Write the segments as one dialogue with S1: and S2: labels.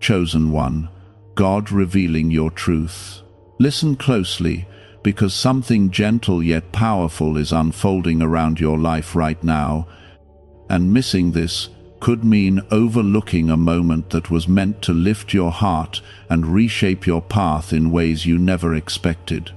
S1: Chosen one, God revealing your truth. Listen closely, because something gentle yet powerful is unfolding around your life right now, and missing this could mean overlooking a moment that was meant to lift your heart and reshape your path in ways you never expected.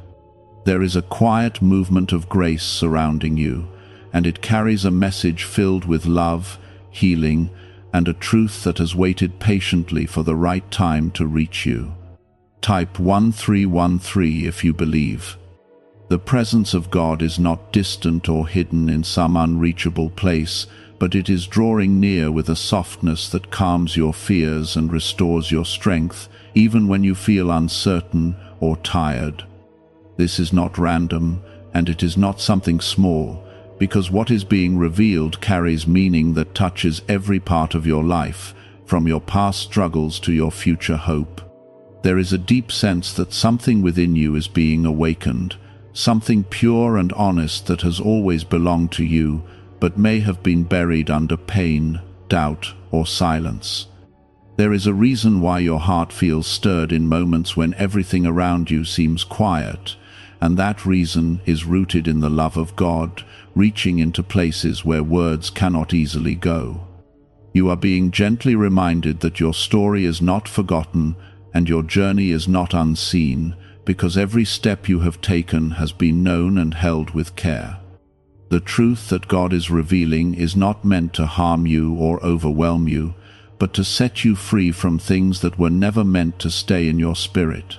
S1: There is a quiet movement of grace surrounding you, and it carries a message filled with love, healing, and a truth that has waited patiently for the right time to reach you. Type 1313 if you believe. The presence of God is not distant or hidden in some unreachable place, but it is drawing near with a softness that calms your fears and restores your strength, even when you feel uncertain or tired. This is not random, and it is not something small, because what is being revealed carries meaning that touches every part of your life, from your past struggles to your future hope. There is a deep sense that something within you is being awakened, something pure and honest that has always belonged to you, but may have been buried under pain, doubt, or silence. There is a reason why your heart feels stirred in moments when everything around you seems quiet, and that reason is rooted in the love of God, reaching into places where words cannot easily go. You are being gently reminded that your story is not forgotten and your journey is not unseen, because every step you have taken has been known and held with care. The truth that God is revealing is not meant to harm you or overwhelm you, but to set you free from things that were never meant to stay in your spirit.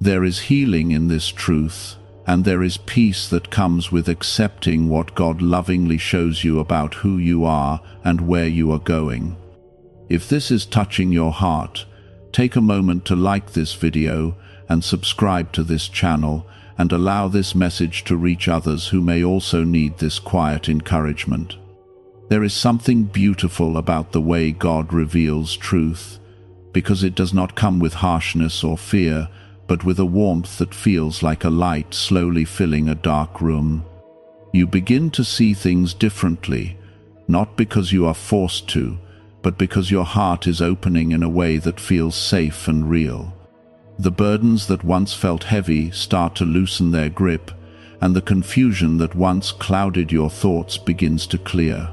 S1: There is healing in this truth, and there is peace that comes with accepting what God lovingly shows you about who you are and where you are going. If this is touching your heart, take a moment to like this video and subscribe to this channel, and allow this message to reach others who may also need this quiet encouragement. There is something beautiful about the way God reveals truth, because it does not come with harshness or fear, but with a warmth that feels like a light slowly filling a dark room. You begin to see things differently, not because you are forced to, but because your heart is opening in a way that feels safe and real. The burdens that once felt heavy start to loosen their grip, and the confusion that once clouded your thoughts begins to clear.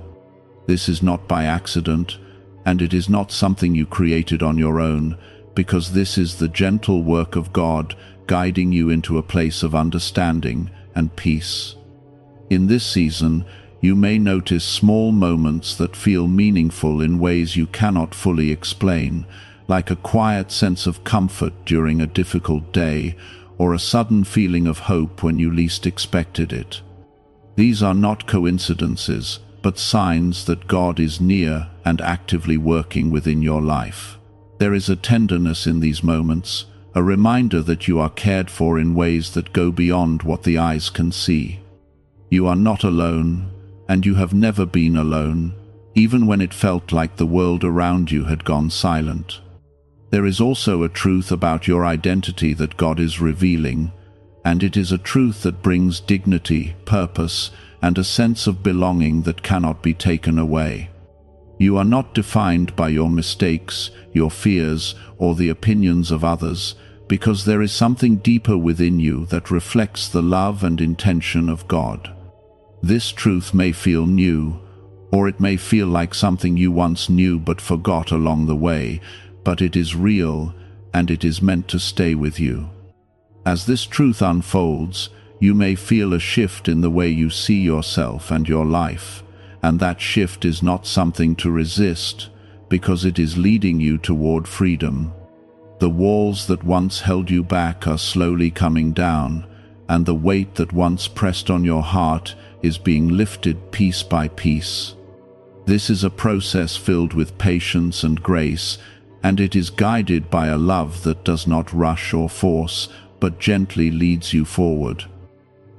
S1: This is not by accident, and it is not something you created on your own, because this is the gentle work of God guiding you into a place of understanding and peace. In this season, you may notice small moments that feel meaningful in ways you cannot fully explain, like a quiet sense of comfort during a difficult day, or a sudden feeling of hope when you least expected it. These are not coincidences, but signs that God is near and actively working within your life. There is a tenderness in these moments, a reminder that you are cared for in ways that go beyond what the eyes can see. You are not alone, and you have never been alone, even when it felt like the world around you had gone silent. There is also a truth about your identity that God is revealing, and it is a truth that brings dignity, purpose, and a sense of belonging that cannot be taken away. You are not defined by your mistakes, your fears, or the opinions of others, because there is something deeper within you that reflects the love and intention of God. This truth may feel new, or it may feel like something you once knew but forgot along the way, but it is real, and it is meant to stay with you. As this truth unfolds, you may feel a shift in the way you see yourself and your life, and that shift is not something to resist, because it is leading you toward freedom. The walls that once held you back are slowly coming down, and the weight that once pressed on your heart is being lifted piece by piece. This is a process filled with patience and grace, and it is guided by a love that does not rush or force, but gently leads you forward.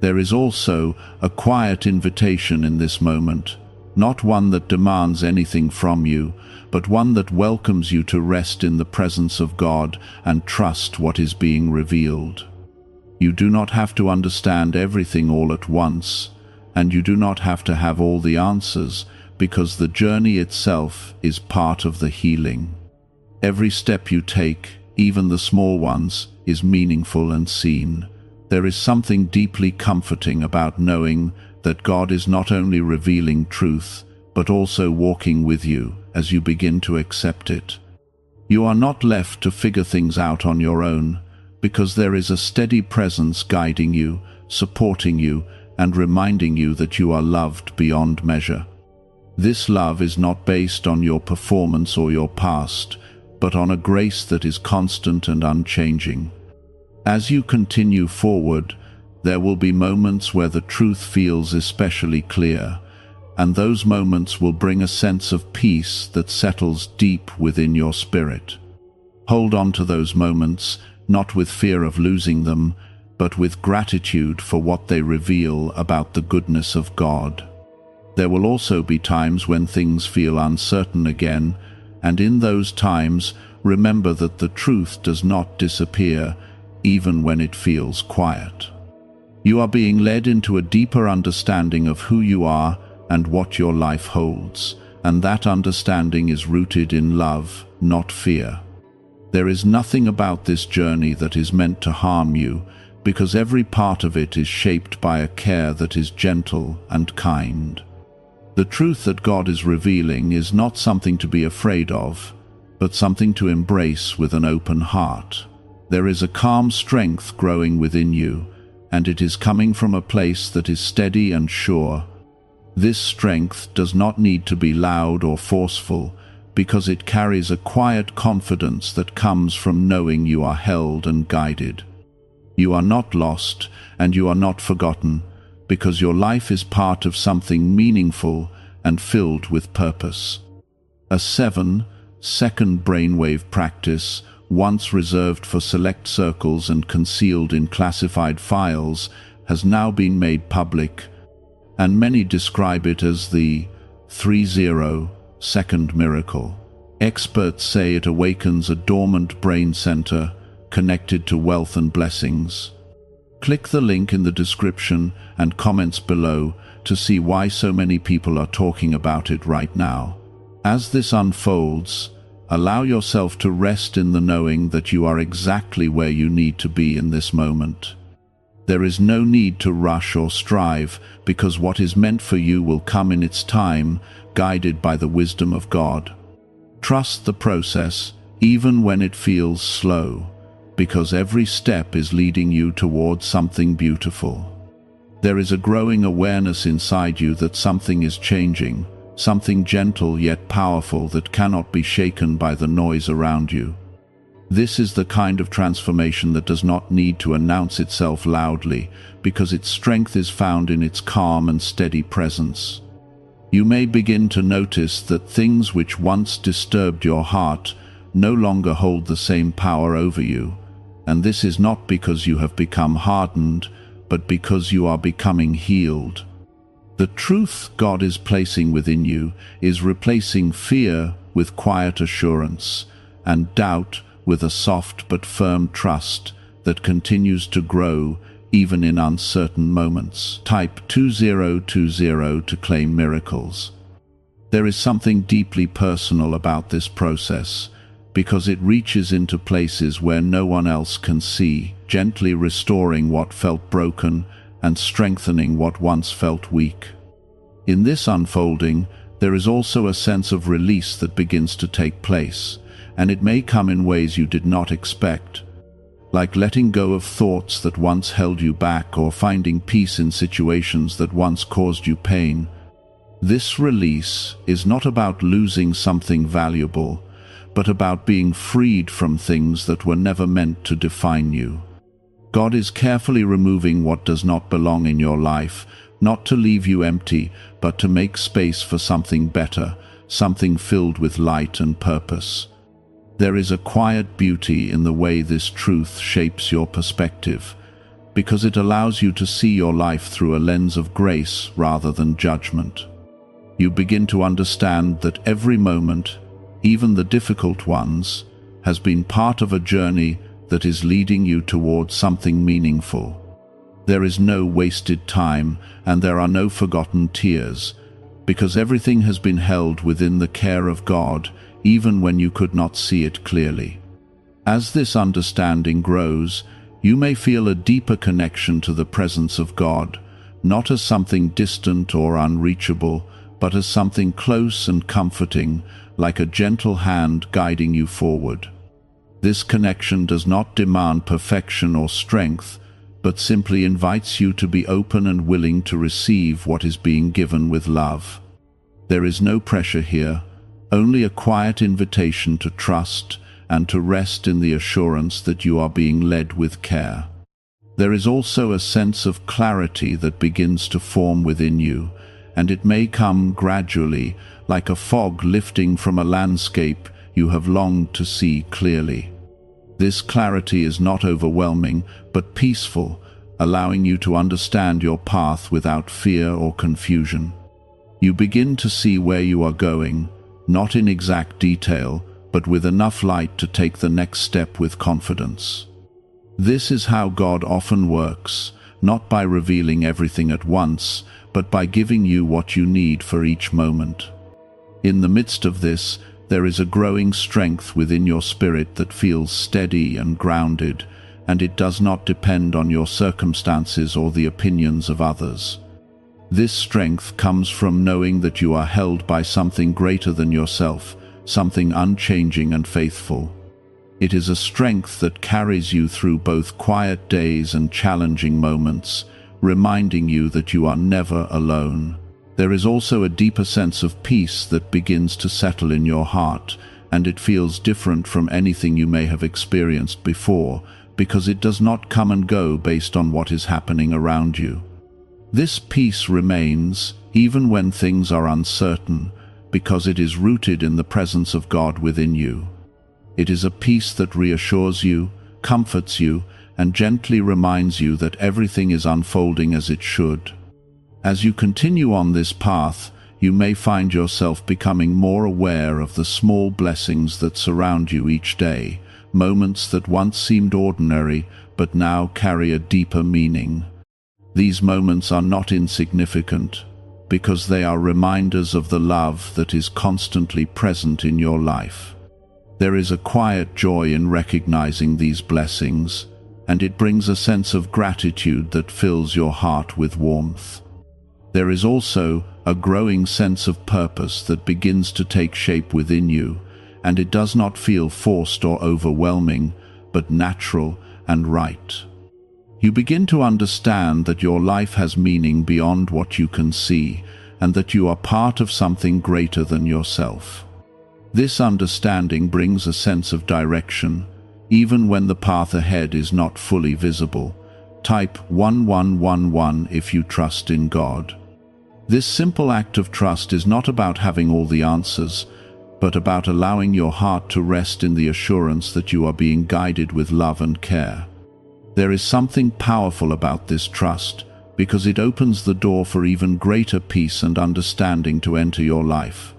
S1: There is also a quiet invitation in this moment, not one that demands anything from you, but one that welcomes you to rest in the presence of God and trust what is being revealed. You do not have to understand everything all at once, and you do not have to have all the answers, because the journey itself is part of the healing. Every step you take, even the small ones, is meaningful and seen. There is something deeply comforting about knowing that God is not only revealing truth, but also walking with you as you begin to accept it. You are not left to figure things out on your own, because there is a steady presence guiding you, supporting you, and reminding you that you are loved beyond measure. This love is not based on your performance or your past, but on a grace that is constant and unchanging. As you continue forward, there will be moments where the truth feels especially clear, and those moments will bring a sense of peace that settles deep within your spirit. Hold on to those moments, not with fear of losing them, but with gratitude for what they reveal about the goodness of God. There will also be times when things feel uncertain again, and in those times, remember that the truth does not disappear, even when it feels quiet. You are being led into a deeper understanding of who you are and what your life holds, and that understanding is rooted in love, not fear. There is nothing about this journey that is meant to harm you, because every part of it is shaped by a care that is gentle and kind. The truth that God is revealing is not something to be afraid of, but something to embrace with an open heart. There is a calm strength growing within you, and it is coming from a place that is steady and sure. This strength does not need to be loud or forceful, because it carries a quiet confidence that comes from knowing you are held and guided. You are not lost, and you are not forgotten, because your life is part of something meaningful and filled with purpose. A 7-second brainwave practice, once reserved for select circles and concealed in classified files, has now been made public, and many describe it as the 30-second miracle. Experts say it awakens a dormant brain center connected to wealth and blessings. Click the link in the description and comments below to see why so many people are talking about it right now. As this unfolds, allow yourself to rest in the knowing that you are exactly where you need to be in this moment. There is no need to rush or strive, because what is meant for you will come in its time, guided by the wisdom of God. Trust the process, even when it feels slow, because every step is leading you towards something beautiful. There is a growing awareness inside you that something is changing, something gentle yet powerful that cannot be shaken by the noise around you. This is the kind of transformation that does not need to announce itself loudly, because its strength is found in its calm and steady presence. You may begin to notice that things which once disturbed your heart no longer hold the same power over you, and this is not because you have become hardened, but because you are becoming healed. The truth God is placing within you is replacing fear with quiet assurance, and doubt with a soft but firm trust that continues to grow even in uncertain moments. Type 2020 to claim miracles. There is something deeply personal about this process, because it reaches into places where no one else can see, gently restoring what felt broken and strengthening what once felt weak. In this unfolding, there is also a sense of release that begins to take place, and it may come in ways you did not expect, like letting go of thoughts that once held you back or finding peace in situations that once caused you pain. This release is not about losing something valuable, but about being freed from things that were never meant to define you. God is carefully removing what does not belong in your life, not to leave you empty, but to make space for something better, something filled with light and purpose. There is a quiet beauty in the way this truth shapes your perspective, because it allows you to see your life through a lens of grace rather than judgment. You begin to understand that every moment, even the difficult ones, has been part of a journey that is leading you towards something meaningful. There is no wasted time, and there are no forgotten tears, because everything has been held within the care of God even when you could not see it clearly. As this understanding grows, you may feel a deeper connection to the presence of God, not as something distant or unreachable, but as something close and comforting, like a gentle hand guiding you forward. This connection does not demand perfection or strength, but simply invites you to be open and willing to receive what is being given with love. There is no pressure here, only a quiet invitation to trust and to rest in the assurance that you are being led with care. There is also a sense of clarity that begins to form within you, and it may come gradually, like a fog lifting from a landscape you have longed to see clearly. This clarity is not overwhelming, but peaceful, allowing you to understand your path without fear or confusion. You begin to see where you are going, not in exact detail, but with enough light to take the next step with confidence. This is how God often works, not by revealing everything at once, but by giving you what you need for each moment. In the midst of this, there is a growing strength within your spirit that feels steady and grounded, and it does not depend on your circumstances or the opinions of others. This strength comes from knowing that you are held by something greater than yourself, something unchanging and faithful. It is a strength that carries you through both quiet days and challenging moments, reminding you that you are never alone. There is also a deeper sense of peace that begins to settle in your heart, and it feels different from anything you may have experienced before, because it does not come and go based on what is happening around you. This peace remains, even when things are uncertain, because it is rooted in the presence of God within you. It is a peace that reassures you, comforts you, and gently reminds you that everything is unfolding as it should. As you continue on this path, you may find yourself becoming more aware of the small blessings that surround you each day, moments that once seemed ordinary but now carry a deeper meaning. These moments are not insignificant, because they are reminders of the love that is constantly present in your life. There is a quiet joy in recognizing these blessings, and it brings a sense of gratitude that fills your heart with warmth. There is also a growing sense of purpose that begins to take shape within you, and it does not feel forced or overwhelming, but natural and right. You begin to understand that your life has meaning beyond what you can see, and that you are part of something greater than yourself. This understanding brings a sense of direction, even when the path ahead is not fully visible. Type 1111 if you trust in God. This simple act of trust is not about having all the answers, but about allowing your heart to rest in the assurance that you are being guided with love and care. There is something powerful about this trust, because it opens the door for even greater peace and understanding to enter your life.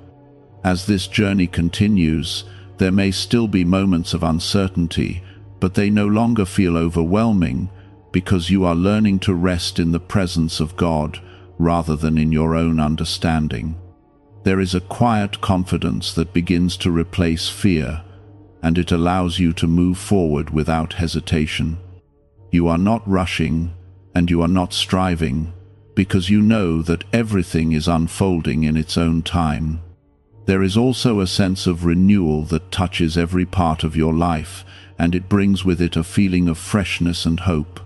S1: As this journey continues, there may still be moments of uncertainty, but they no longer feel overwhelming, because you are learning to rest in the presence of God rather than in your own understanding. There is a quiet confidence that begins to replace fear, and it allows you to move forward without hesitation. You are not rushing, and you are not striving, because you know that everything is unfolding in its own time. There is also a sense of renewal that touches every part of your life, and it brings with it a feeling of freshness and hope.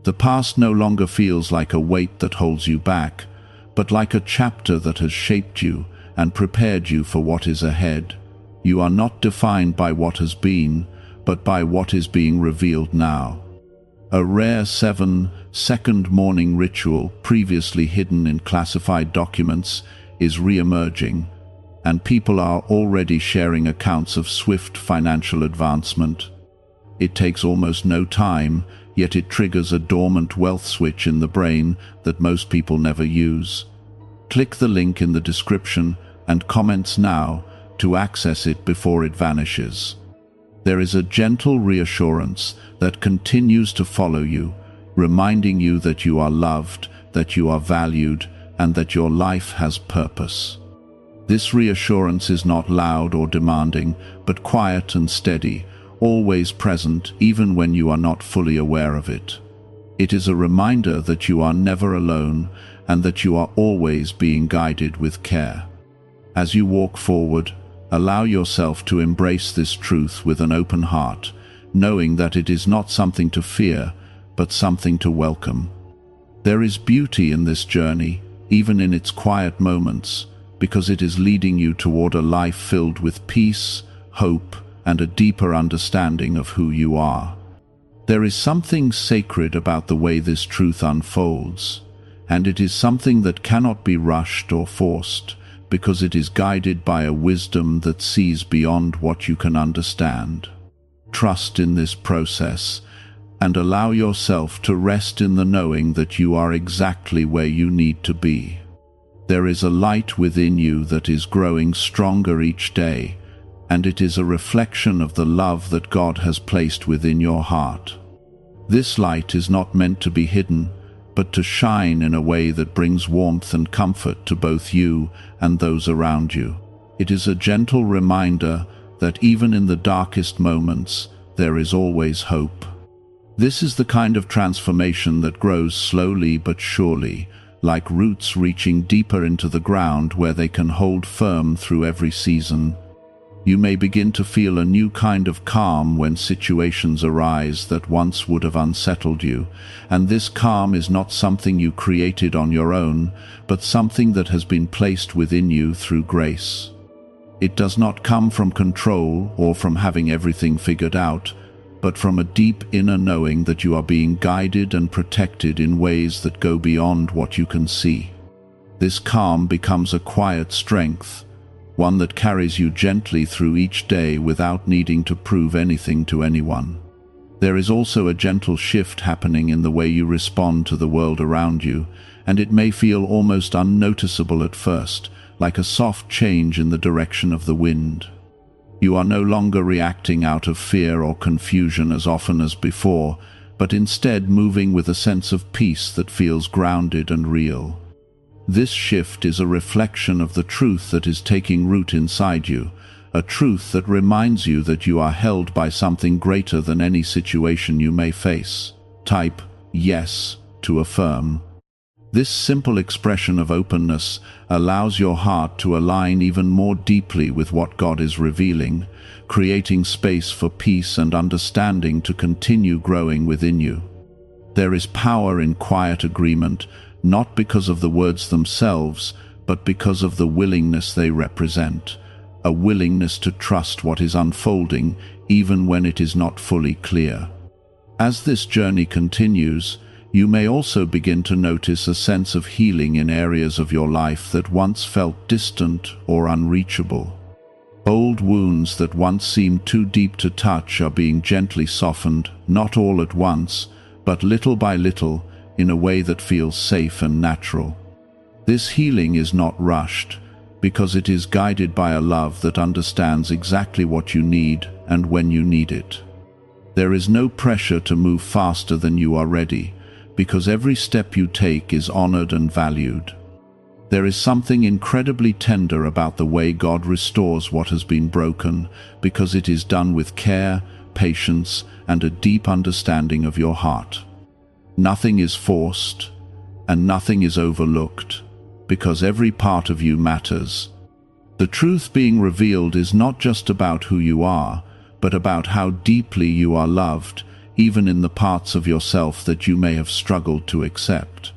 S1: The past no longer feels like a weight that holds you back, but like a chapter that has shaped you and prepared you for what is ahead. You are not defined by what has been, but by what is being revealed now. A rare 7-second morning ritual, previously hidden in classified documents, is re-emerging, and people are already sharing accounts of swift financial advancement. It takes almost no time, yet it triggers a dormant wealth switch in the brain that most people never use. Click the link in the description and comments now to access it before it vanishes. There is a gentle reassurance that continues to follow you, reminding you that you are loved, that you are valued, and that your life has purpose. This reassurance is not loud or demanding, but quiet and steady, always present even when you are not fully aware of it. It is a reminder that you are never alone and that you are always being guided with care. As you walk forward, allow yourself to embrace this truth with an open heart, knowing that it is not something to fear, but something to welcome. There is beauty in this journey, even in its quiet moments, because it is leading you toward a life filled with peace, hope, and a deeper understanding of who you are. There is something sacred about the way this truth unfolds, and it is something that cannot be rushed or forced, because it is guided by a wisdom that sees beyond what you can understand. Trust in this process, and allow yourself to rest in the knowing that you are exactly where you need to be. There is a light within you that is growing stronger each day, and it is a reflection of the love that God has placed within your heart. This light is not meant to be hidden, but to shine in a way that brings warmth and comfort to both you and those around you. It is a gentle reminder that even in the darkest moments, there is always hope. This is the kind of transformation that grows slowly but surely, like roots reaching deeper into the ground where they can hold firm through every season. You may begin to feel a new kind of calm when situations arise that once would have unsettled you, and this calm is not something you created on your own, but something that has been placed within you through grace. It does not come from control or from having everything figured out, but from a deep inner knowing that you are being guided and protected in ways that go beyond what you can see. This calm becomes a quiet strength, one that carries you gently through each day without needing to prove anything to anyone. There is also a gentle shift happening in the way you respond to the world around you, and it may feel almost unnoticeable at first, like a soft change in the direction of the wind. You are no longer reacting out of fear or confusion as often as before, but instead moving with a sense of peace that feels grounded and real. This shift is a reflection of the truth that is taking root inside you, a truth that reminds you that you are held by something greater than any situation you may face. Type yes to affirm. This simple expression of openness allows your heart to align even more deeply with what God is revealing, creating space for peace and understanding to continue growing within you. There is power in quiet agreement, not because of the words themselves, but because of the willingness they represent, a willingness to trust what is unfolding even when it is not fully clear. As this journey continues, you may also begin to notice a sense of healing in areas of your life that once felt distant or unreachable. Old wounds that once seemed too deep to touch are being gently softened, not all at once, but little by little, in a way that feels safe and natural. This healing is not rushed, because it is guided by a love that understands exactly what you need and when you need it. There is no pressure to move faster than you are ready, because every step you take is honored and valued. There is something incredibly tender about the way God restores what has been broken, because it is done with care, patience, and a deep understanding of your heart. Nothing is forced, and nothing is overlooked, because every part of you matters. The truth being revealed is not just about who you are, but about how deeply you are loved, even in the parts of yourself that you may have struggled to accept.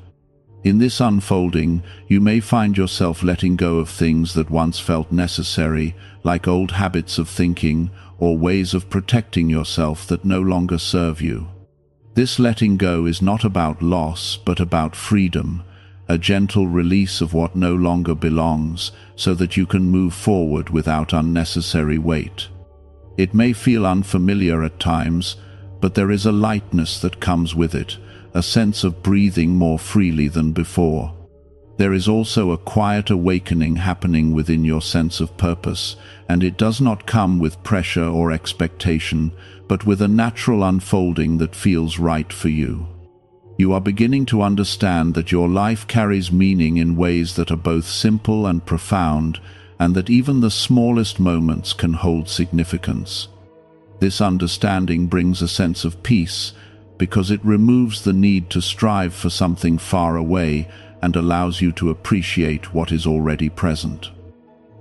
S1: In this unfolding, you may find yourself letting go of things that once felt necessary, like old habits of thinking or ways of protecting yourself that no longer serve you. This letting go is not about loss, but about freedom, a gentle release of what no longer belongs, so that you can move forward without unnecessary weight. It may feel unfamiliar at times, but there is a lightness that comes with it, a sense of breathing more freely than before. There is also a quiet awakening happening within your sense of purpose, and it does not come with pressure or expectation, but with a natural unfolding that feels right for you. You are beginning to understand that your life carries meaning in ways that are both simple and profound, and that even the smallest moments can hold significance. This understanding brings a sense of peace because it removes the need to strive for something far away and allows you to appreciate what is already present.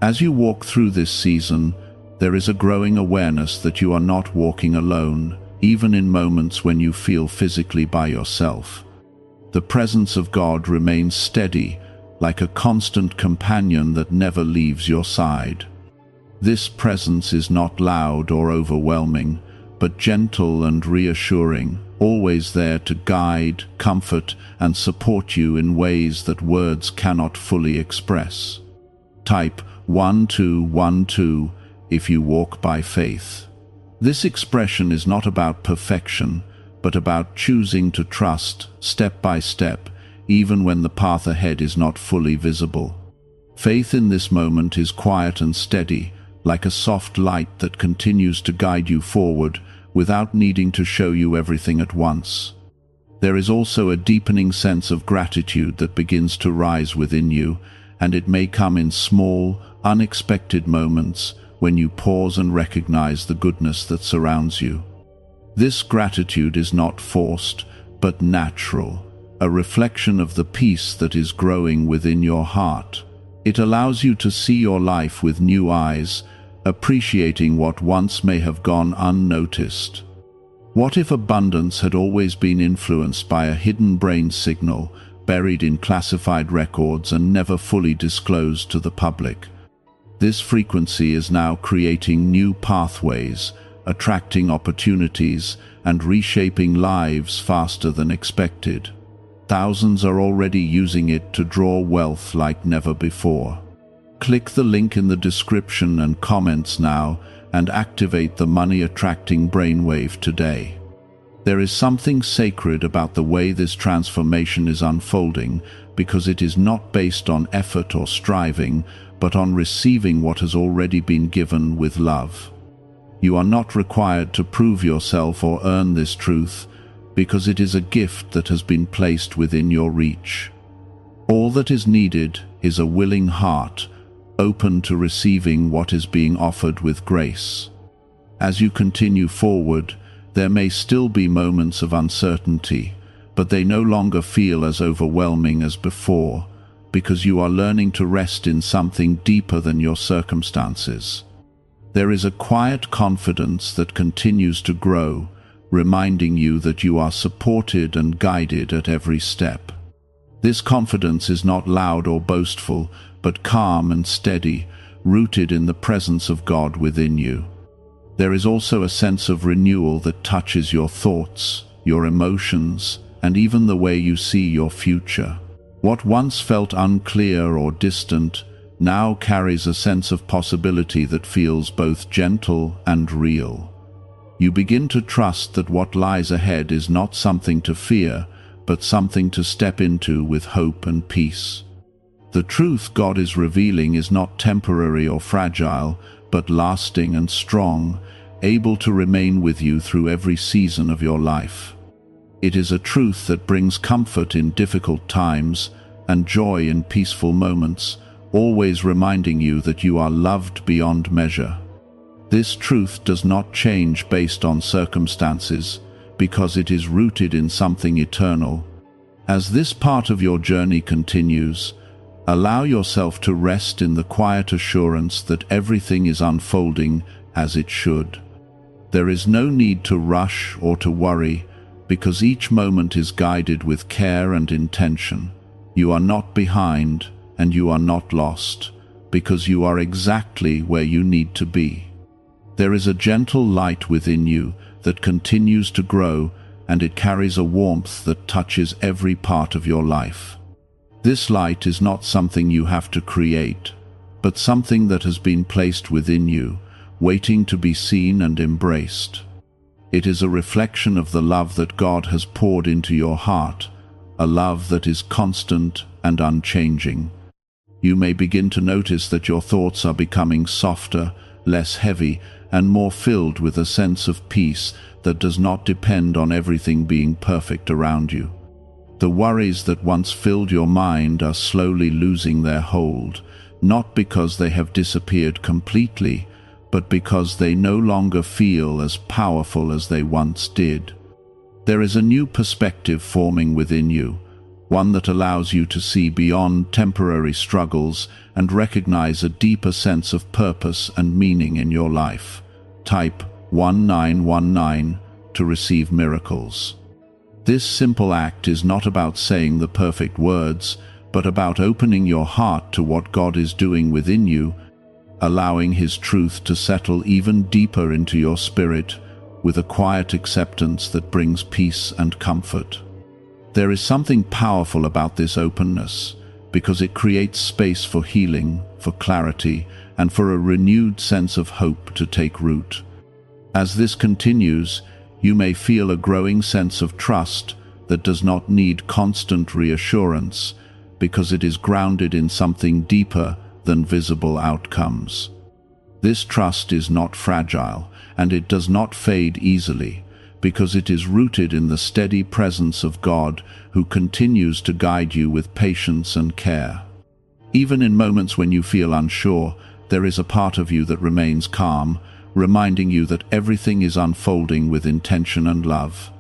S1: As you walk through this season, there is a growing awareness that you are not walking alone, even in moments when you feel physically by yourself. The presence of God remains steady, like a constant companion that never leaves your side. This presence is not loud or overwhelming, but gentle and reassuring, always there to guide, comfort, and support you in ways that words cannot fully express. Type 1212 if you walk by faith. This expression is not about perfection, but about choosing to trust, step by step, even when the path ahead is not fully visible. Faith in this moment is quiet and steady, like a soft light that continues to guide you forward without needing to show you everything at once. There is also a deepening sense of gratitude that begins to rise within you, and it may come in small, unexpected moments when you pause and recognize the goodness that surrounds you. This gratitude is not forced, but natural, a reflection of the peace that is growing within your heart. It allows you to see your life with new eyes, appreciating what once may have gone unnoticed. What if abundance had always been influenced by a hidden brain signal, buried in classified records and never fully disclosed to the public? This frequency is now creating new pathways, attracting opportunities, and reshaping lives faster than expected. Thousands are already using it to draw wealth like never before. Click the link in the description and comments now and activate the money-attracting brainwave today. There is something sacred about the way this transformation is unfolding because it is not based on effort or striving, but on receiving what has already been given with love. You are not required to prove yourself or earn this truth, because it is a gift that has been placed within your reach. All that is needed is a willing heart, open to receiving what is being offered with grace. As you continue forward, there may still be moments of uncertainty, but they no longer feel as overwhelming as before, because you are learning to rest in something deeper than your circumstances. There is a quiet confidence that continues to grow, reminding you that you are supported and guided at every step. This confidence is not loud or boastful, but calm and steady, rooted in the presence of God within you. There is also a sense of renewal that touches your thoughts, your emotions, and even the way you see your future. What once felt unclear or distant now carries a sense of possibility that feels both gentle and real. You begin to trust that what lies ahead is not something to fear, but something to step into with hope and peace. The truth God is revealing is not temporary or fragile, but lasting and strong, able to remain with you through every season of your life. It is a truth that brings comfort in difficult times and joy in peaceful moments, always reminding you that you are loved beyond measure. This truth does not change based on circumstances, because it is rooted in something eternal. As this part of your journey continues, allow yourself to rest in the quiet assurance that everything is unfolding as it should. There is no need to rush or to worry, because each moment is guided with care and intention. You are not behind, and you are not lost, because you are exactly where you need to be. There is a gentle light within you that continues to grow, and it carries a warmth that touches every part of your life. This light is not something you have to create, but something that has been placed within you, waiting to be seen and embraced. It is a reflection of the love that God has poured into your heart, a love that is constant and unchanging. You may begin to notice that your thoughts are becoming softer, less heavy, and more filled with a sense of peace that does not depend on everything being perfect around you. The worries that once filled your mind are slowly losing their hold, not because they have disappeared completely, but because they no longer feel as powerful as they once did. There is a new perspective forming within you, one that allows you to see beyond temporary struggles and recognize a deeper sense of purpose and meaning in your life. Type 1919 to receive miracles. This simple act is not about saying the perfect words, but about opening your heart to what God is doing within you, allowing His truth to settle even deeper into your spirit with a quiet acceptance that brings peace and comfort. There is something powerful about this openness, because it creates space for healing, for clarity, and for a renewed sense of hope to take root. As this continues, you may feel a growing sense of trust that does not need constant reassurance, because it is grounded in something deeper than visible outcomes. This trust is not fragile, and it does not fade easily, because it is rooted in the steady presence of God, who continues to guide you with patience and care. Even in moments when you feel unsure, there is a part of you that remains calm, reminding you that everything is unfolding with intention and love.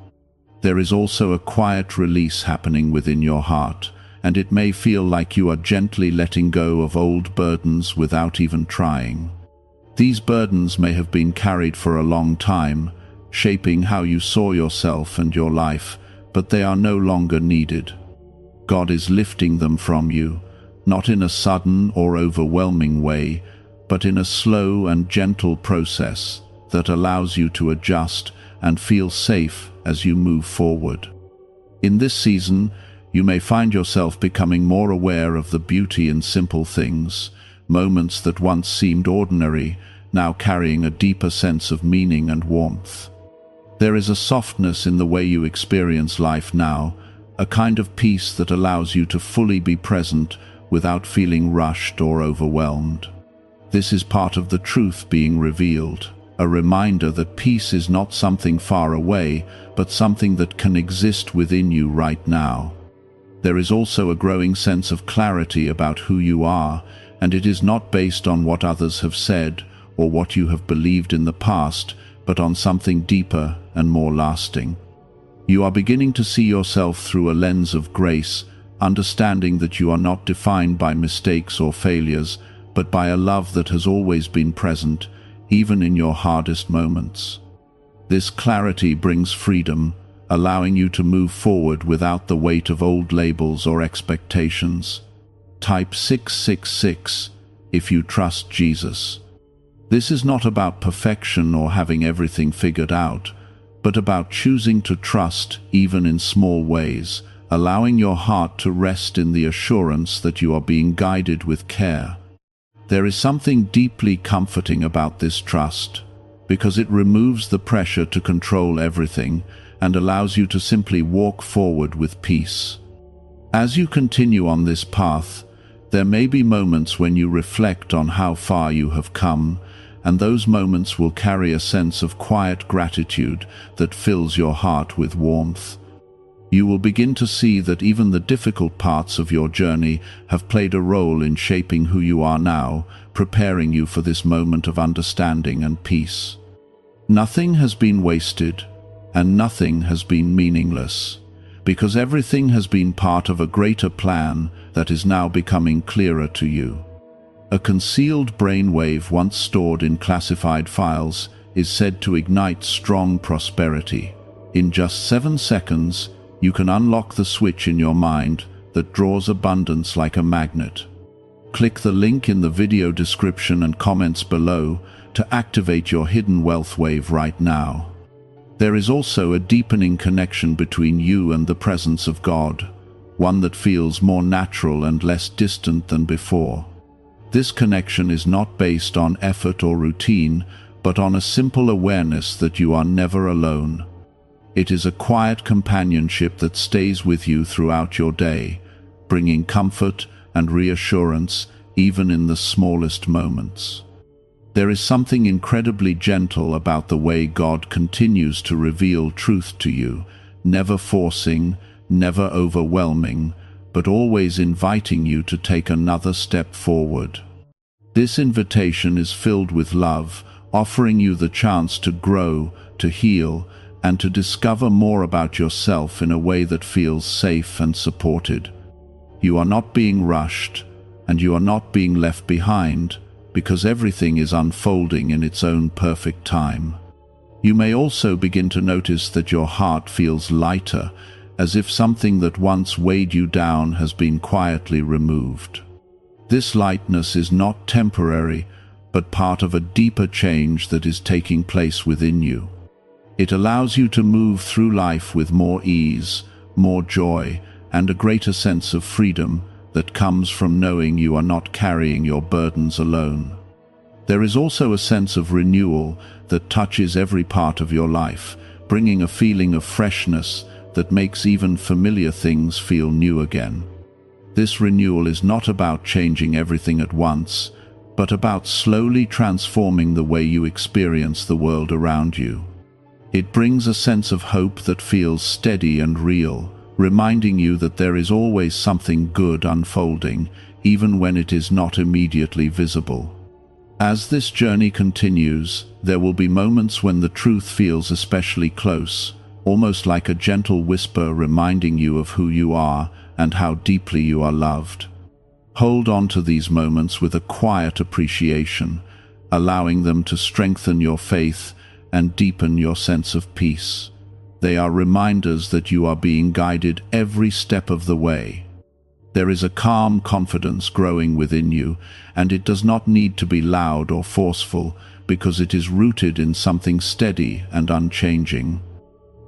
S1: There is also a quiet release happening within your heart, and it may feel like you are gently letting go of old burdens without even trying. These burdens may have been carried for a long time, shaping how you saw yourself and your life, but they are no longer needed. God is lifting them from you, not in a sudden or overwhelming way, but in a slow and gentle process that allows you to adjust and feel safe as you move forward. In this season, you may find yourself becoming more aware of the beauty in simple things, moments that once seemed ordinary, now carrying a deeper sense of meaning and warmth. There is a softness in the way you experience life now, a kind of peace that allows you to fully be present without feeling rushed or overwhelmed. This is part of the truth being revealed, a reminder that peace is not something far away, but something that can exist within you right now. There is also a growing sense of clarity about who you are, and it is not based on what others have said or what you have believed in the past, but on something deeper and more lasting. You are beginning to see yourself through a lens of grace, understanding that you are not defined by mistakes or failures, but by a love that has always been present, even in your hardest moments. This clarity brings freedom, allowing you to move forward without the weight of old labels or expectations. Type 666 if you trust Jesus. This is not about perfection or having everything figured out, but about choosing to trust even in small ways, allowing your heart to rest in the assurance that you are being guided with care. There is something deeply comforting about this trust, because it removes the pressure to control everything and allows you to simply walk forward with peace. As you continue on this path, there may be moments when you reflect on how far you have come, and those moments will carry a sense of quiet gratitude that fills your heart with warmth. You will begin to see that even the difficult parts of your journey have played a role in shaping who you are now, preparing you for this moment of understanding and peace. Nothing has been wasted, and nothing has been meaningless, because everything has been part of a greater plan that is now becoming clearer to you. A concealed brainwave once stored in classified files is said to ignite strong prosperity. In just 7 seconds, you can unlock the switch in your mind that draws abundance like a magnet. Click the link in the video description and comments below to activate your hidden wealth wave right now. There is also a deepening connection between you and the presence of God, one that feels more natural and less distant than before. This connection is not based on effort or routine, but on a simple awareness that you are never alone. It is a quiet companionship that stays with you throughout your day, bringing comfort and reassurance even in the smallest moments. There is something incredibly gentle about the way God continues to reveal truth to you, never forcing, never overwhelming, but always inviting you to take another step forward. This invitation is filled with love, offering you the chance to grow, to heal, and to discover more about yourself in a way that feels safe and supported. You are not being rushed, and you are not being left behind, because everything is unfolding in its own perfect time. You may also begin to notice that your heart feels lighter, as if something that once weighed you down has been quietly removed. This lightness is not temporary, but part of a deeper change that is taking place within you. It allows you to move through life with more ease, more joy, and a greater sense of freedom that comes from knowing you are not carrying your burdens alone. There is also a sense of renewal that touches every part of your life, bringing a feeling of freshness that makes even familiar things feel new again. This renewal is not about changing everything at once, but about slowly transforming the way you experience the world around you. It brings a sense of hope that feels steady and real, reminding you that there is always something good unfolding, even when it is not immediately visible. As this journey continues, there will be moments when the truth feels especially close, almost like a gentle whisper reminding you of who you are and how deeply you are loved. Hold on to these moments with a quiet appreciation, allowing them to strengthen your faith and deepen your sense of peace. They are reminders that you are being guided every step of the way. There is a calm confidence growing within you, and it does not need to be loud or forceful, because it is rooted in something steady and unchanging.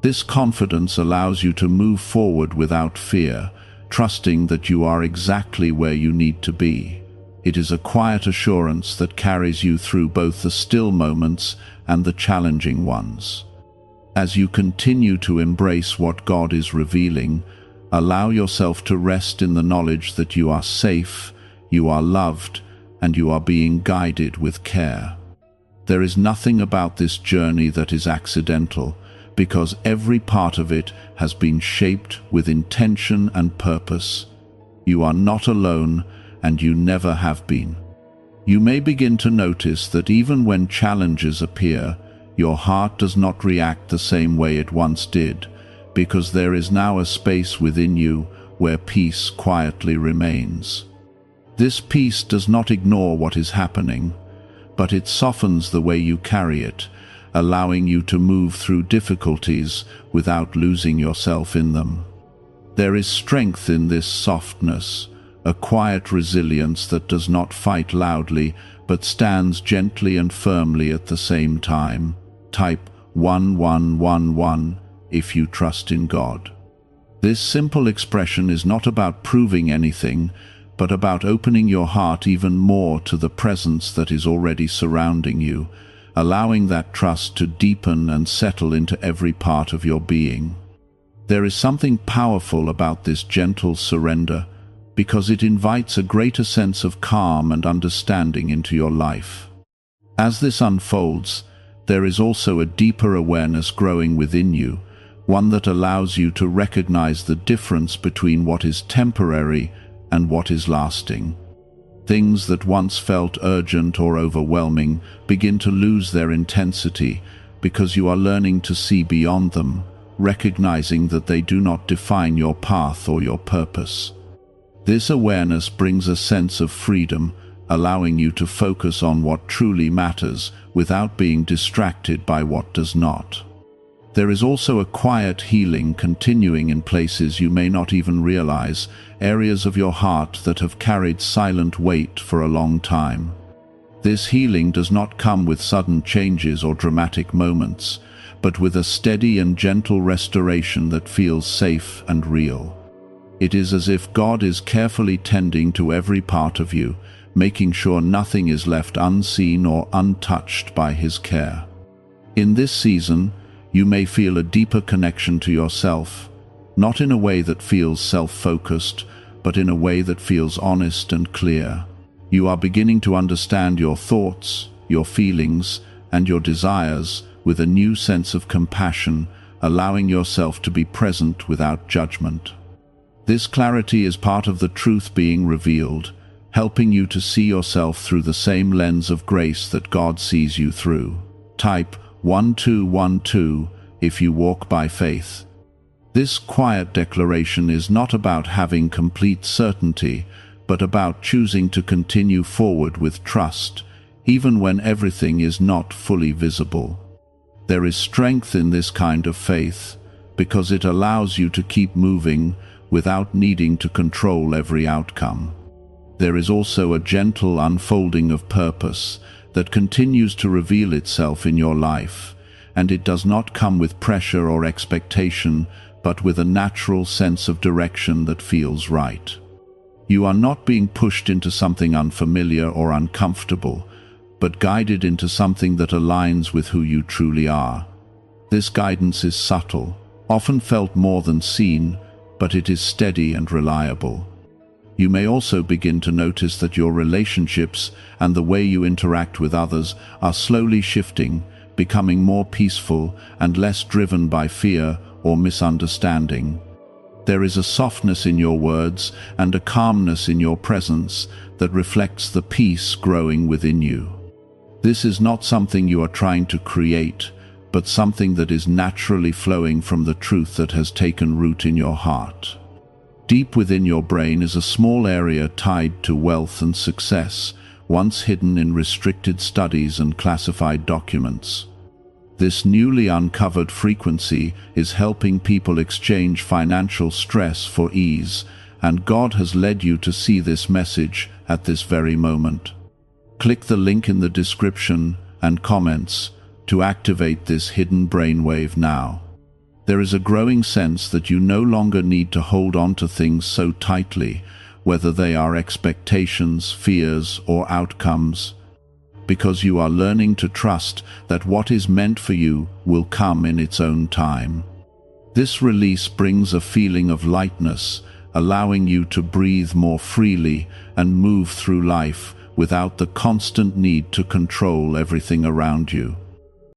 S1: This confidence allows you to move forward without fear, trusting that you are exactly where you need to be. It is a quiet assurance that carries you through both the still moments and the challenging ones. As you continue to embrace what God is revealing, allow yourself to rest in the knowledge that you are safe, you are loved, and you are being guided with care. There is nothing about this journey that is accidental, because every part of it has been shaped with intention and purpose. You are not alone, and you never have been. You may begin to notice that even when challenges appear, your heart does not react the same way it once did, because there is now a space within you where peace quietly remains. This peace does not ignore what is happening, but it softens the way you carry it, allowing you to move through difficulties without losing yourself in them. There is strength in this softness, a quiet resilience that does not fight loudly but stands gently and firmly at the same time. Type 1111 if you trust in God. This simple expression is not about proving anything, but about opening your heart even more to the presence that is already surrounding you, allowing that trust to deepen and settle into every part of your being. There is something powerful about this gentle surrender, because it invites a greater sense of calm and understanding into your life. As this unfolds, there is also a deeper awareness growing within you, one that allows you to recognize the difference between what is temporary and what is lasting. Things that once felt urgent or overwhelming begin to lose their intensity because you are learning to see beyond them, recognizing that they do not define your path or your purpose. This awareness brings a sense of freedom, allowing you to focus on what truly matters without being distracted by what does not. There is also a quiet healing continuing in places you may not even realize, areas of your heart that have carried silent weight for a long time. This healing does not come with sudden changes or dramatic moments, but with a steady and gentle restoration that feels safe and real. It is as if God is carefully tending to every part of you, making sure nothing is left unseen or untouched by His care. In this season, you may feel a deeper connection to yourself, not in a way that feels self-focused, but in a way that feels honest and clear. You are beginning to understand your thoughts, your feelings, and your desires with a new sense of compassion, allowing yourself to be present without judgment. This clarity is part of the truth being revealed, helping you to see yourself through the same lens of grace that God sees you through. Type 1212 if you walk by faith. This quiet declaration is not about having complete certainty, but about choosing to continue forward with trust, even when everything is not fully visible. There is strength in this kind of faith, because it allows you to keep moving without needing to control every outcome. There is also a gentle unfolding of purpose that continues to reveal itself in your life, and it does not come with pressure or expectation, but with a natural sense of direction that feels right. You are not being pushed into something unfamiliar or uncomfortable, but guided into something that aligns with who you truly are. This guidance is subtle, often felt more than seen, but it is steady and reliable. You may also begin to notice that your relationships and the way you interact with others are slowly shifting, becoming more peaceful and less driven by fear or misunderstanding. There is a softness in your words and a calmness in your presence that reflects the peace growing within you. This is not something you are trying to create, but something that is naturally flowing from the truth that has taken root in your heart. Deep within your brain is a small area tied to wealth and success, once hidden in restricted studies and classified documents. This newly uncovered frequency is helping people exchange financial stress for ease, and God has led you to see this message at this very moment. Click the link in the description and comments to activate this hidden brainwave now. There is a growing sense that you no longer need to hold on to things so tightly, whether they are expectations, fears, or outcomes, because you are learning to trust that what is meant for you will come in its own time. This release brings a feeling of lightness, allowing you to breathe more freely and move through life without the constant need to control everything around you.